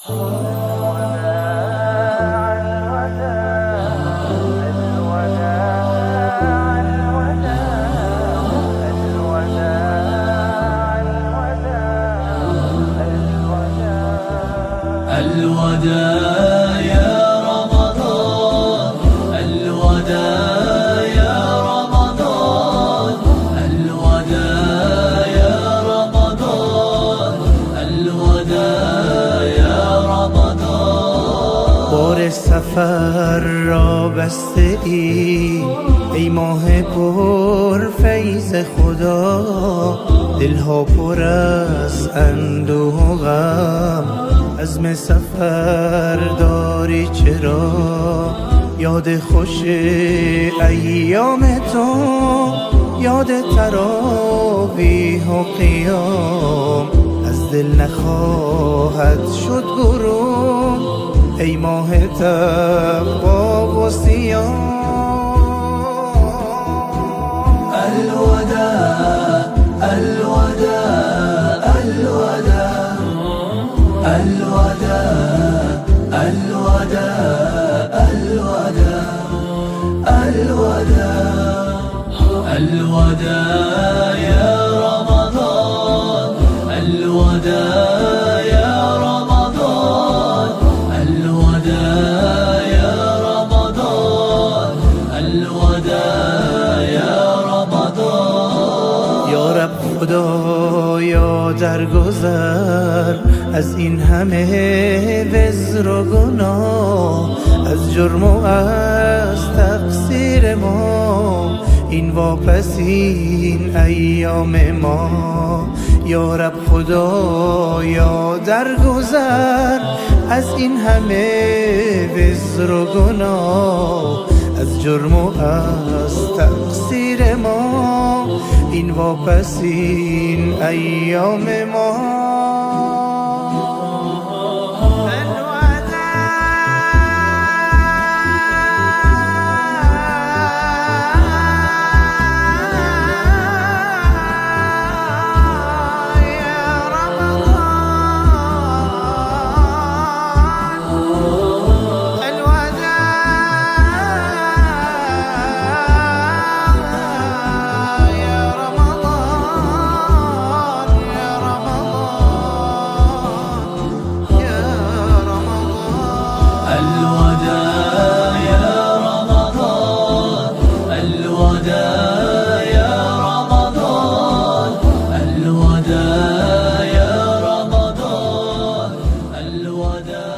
الوداع يا رمضان، الوداع يا رمضان، الوداع يا رمضان، الوداع يا رمضان. بار سفر را بسته ای ماه پر فیض خدا، دلها پر از اندوه و غم، عزم سفر داری چرا؟ یاد خوش ایام تو، یاد تراویح و قیام، از دل نخواهد شد برون ای ماه تقوا و صیام. الوداع الوداع الوداع الوداع الوداع الوداع الوداع يا رمضان، الوداع يا رمضان، الوداع يا رمضان، الوداع يا رمضان. یا رب خدایا درگذر از این همه وزر و گناه، از جرم و از تقصیر ما، این واپسین ایام ما. یا رب خدایا درگذر از این همه وزر و گناه، از جرم و از تقصیر ما، این واپسین ایام ما. الوداع